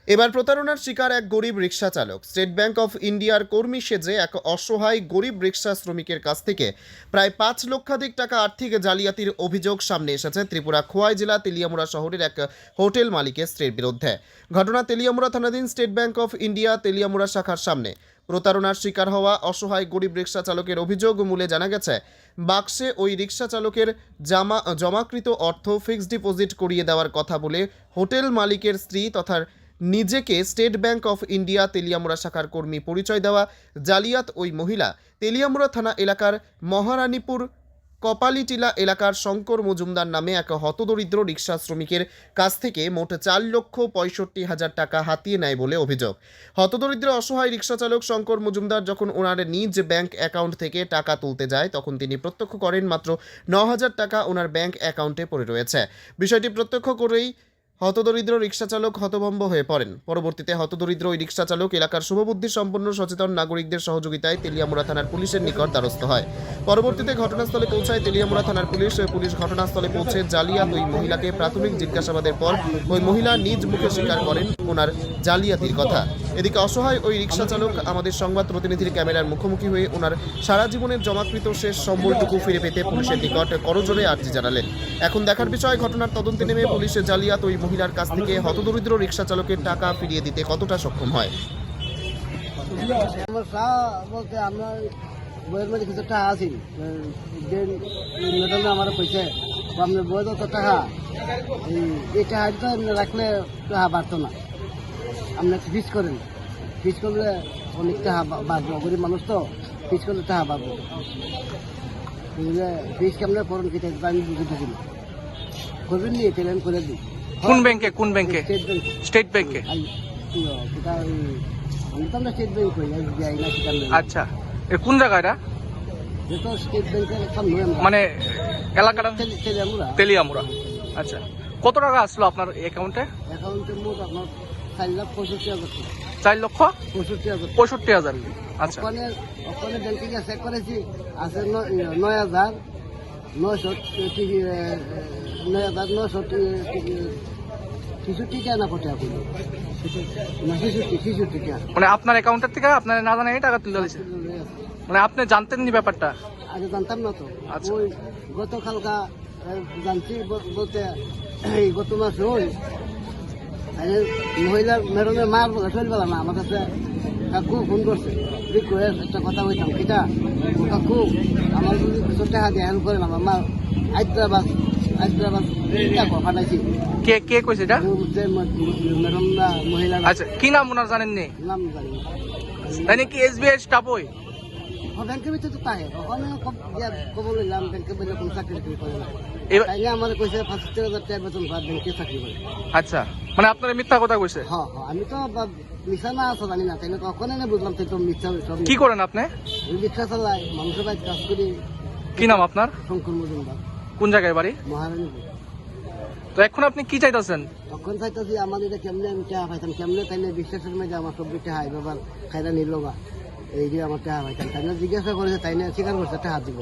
এবার প্রতারণার শিকার এক গরিব রিকশা চালক। স্টেট ব্যাংক অফ ইন্ডিয়ার কর্মী সেজে এক অসহায় গরিব রিকশা শ্রমিকের কাছ থেকে প্রায় ৫ লক্ষাধিক টাকা আর্থিক জালিয়াতির অভিযোগ সামনে এসেছে ত্রিপুরা খোয়াই জেলা তেলিয়ামুড়া শহরের এক হোটেল মালিকের স্ত্রীর বিরুদ্ধে। ঘটনা তেলিয়ামুড়া থানাধীন state bank of India Teliamura শাখার সামনে। প্রতারণার শিকার হওয়া অসহায় গরিব রিকশা চালকের অভিযোগ মূলে জানা গেছে, বাক্সে ওই রিকশা চালকের জমাকৃত অর্থ ফিক্সড ডিপোজিট করিয়ে দেওয়ার কথা বলে হোটেল মালিকের স্ত্রী তথা নিজেকে state bank of India Teliamura শাখার কর্মী পরিচয় দেওয়া জালিয়াত ওই মহিলা তেলিয়ামুড়া থানা এলাকার মহারানীপুর কপালিটিলা এলাকার শঙ্কর মজুমদার নামে এক হতদরিদ্র রিকশা শ্রমিকের কাছ থেকে মোট ৪,৬৫,০০০ টাকা হাতিয়ে নেয় বলে অভিযোগ। হতদরিদ্র অসহায় রিকশা চালক শঙ্কর মজুমদার যখন ওনার নিজ ব্যাংক অ্যাকাউন্ট থেকে টাকা তুলতে যায়, তখন তিনি প্রত্যক্ষ করেন মাত্র ৯,০০০ টাকা ওনার ব্যাংক অ্যাকাউন্টে পড়ে রয়েছে। বিষয়টি প্রত্যক্ষ করেই হতদরিদ্র রিকশা চালক হতভম্ব হয়ে পড়েন। পরবর্তীতে হতদরিদ্র ওই রিকশা চালক এলাকার শুভবুদ্ধি সম্পন্ন সচেতন নাগরিকদের সহযোগিতায় তেলিয়ামুড়া থানার পুলিশের নিকট দ্বারস্থ হয়। পরবর্তীতে ঘটনাস্থলে পৌঁছায় তেলিয়ামুড়া থানার পুলিশ ঘটনাস্থলে পৌঁছে জালিয়াত ওই মহিলাকে প্রাথমিক জিজ্ঞাসাবাদের পর ওই মহিলা নিজ মুখে স্বীকার করেন ওনার জালিয়াতির কথা। এদিকে অসহায় ওই রিকশা চালক আমাদের সংবাদ প্রতিনিধির ক্যামেরার মুখোমুখি হয়ে ওনার সারা জীবনের জমাকৃত শেষ সম্বলটুকু ফিরে পেতে পুলিশের নিকট করজোড়ে আর্জি জানালেন। এখন দেখার বিষয়, ঘটনার তদন্তে নেমে পুলিশের জালিয়াত ওই মহিলার কাছ থেকে হতদরিদ্র রিকশা চালকের টাকা ফিরিয়ে দিতে কতটা সক্ষম হয়। বলতে আমরা বইয়ের মধ্যে কিছু টাকা আছে, ম্যাডামে আমার কইছে আপনার বই যত টাকা এই টাকা তো রাখলে টাকা বাড়তো না, আপনি ফিস করেন, ফিস করলে অনেক টাকা বাড়বো, গরিব মানুষ তো ফিস করলে টাকা বাড়বো, বুঝলে ফিস কেমন করেন কি আমি বুঝে দিচ্ছি না, করবেন নিয়ে তাহলে আমি করে দিই। কোন ব্যাংকে? কোন ব্যাংকে? স্টেট ব্যাংকে। আমি তো আমরা স্টেট ব্যাংক করি যাই না সেখানে। আচ্ছা, এ কোন জায়গা এটা? যেহেতু স্টেট ব্যাংকের সামনে মানে এলাকাটা তেলিয়ামুড়া। তেলিয়ামুড়া। আচ্ছা, কত টাকা আসলো আপনার অ্যাকাউন্টে? অ্যাকাউন্টে মোট আপনার 4,65,000 4,65,000। আচ্ছা, ওখানে ব্যাংকে গিয়ে চেক করেছি, আছে 9,963 টাকা না কত আপনি 66 টাকা। মানে আপনার অ্যাকাউন্টের থেকে আপনার না জানা টাকা তুলে দিয়েছে, মানে আপনি জানতেন নি ব্যাপারটা? আগে জানতাম না তো। আচ্ছা। ওই গতকালকা জানছি, বলতে এই গত মাসে ওই মহিলার ম্যাডামের মার শরীর পেলাম না, আমার কাছে কাকু ফোন করছে, একটা কথা বলতাম কিটা কাকু আমার যদি 200 টাকা দিয়ে হেল্প করেন, আমার মা হায়দ্রাবাদ পাঠাইছি। কে কে কইছে এটা? ম্যাডাম না মহিলা। আচ্ছা, কি নাম ওনার জানেন নি? নাম জানি না। তাই নাকি এসবিআই স্টাফ? ওই ব্যাংকের ভিতরে তো তাহে ওখানে খবর নিলাম, ব্যাংকের ভিতরে কোনো চাকরি করে না, তাইলে আমার কইছে 75,000 টাকা বেতন ব্যাংকে চাকরি করে। আচ্ছা, মানে আপনার মিথ্যা কথা কইছে? হ্যাঁ, আমি তো মিশা না আছে জানি না, তাইলে ওখানে না বুঝলাম তাই তো মিথ্যা। কি করেন আপনি? রিক্সা চালাই, মানুষের বাড়িতে কাজ করি। কি নাম আপনার? শঙ্কর মজুমদার। কোন জায়গায় বাড়ি? মহারানীপুর। তো এখন আপনি কি চাইতেছেন? তখন চাইতেছি আমাদের এটা কেমনে আমি টাকা পাইতাম, কেমনে তাইলে বিশ্বাসের মধ্যে আমার 24 টাকা হাই বাবার খাইরা নিল বা এই যে আমার টাকা পাইতাম, তাই না জিজ্ঞাসা করেছে, তাই না স্বীকার করছে টাকা দিব,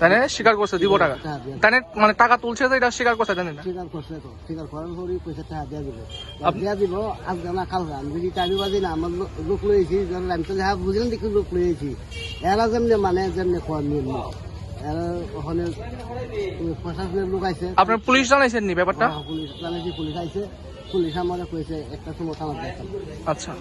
তাই না স্বীকার করছে দিব টাকা, তাই না মানে টাকা তুলছে যে এটা স্বীকার করছে, জানেন না? স্বীকার করছে তো, স্বীকার করার পরই পয়সা টাকা দিয়া দিব আজকে না কালকে। আমি যদি টাইম বাজি না আমার লোক লইছি, আমি তো যা বুঝলাম দেখি লোক লইছি, এরা যেমনি মানে যেমনি খোয়া নিয়ে এরা ওখানে প্রশাসনের লোক আছে। আপনার পুলিশ জানাইছেন নি ব্যাপারটা? পুলিশ জানাইছি, পুলিশ আইছে, পুলিশ আমার কইছে একটা সময় আমার। আচ্ছা।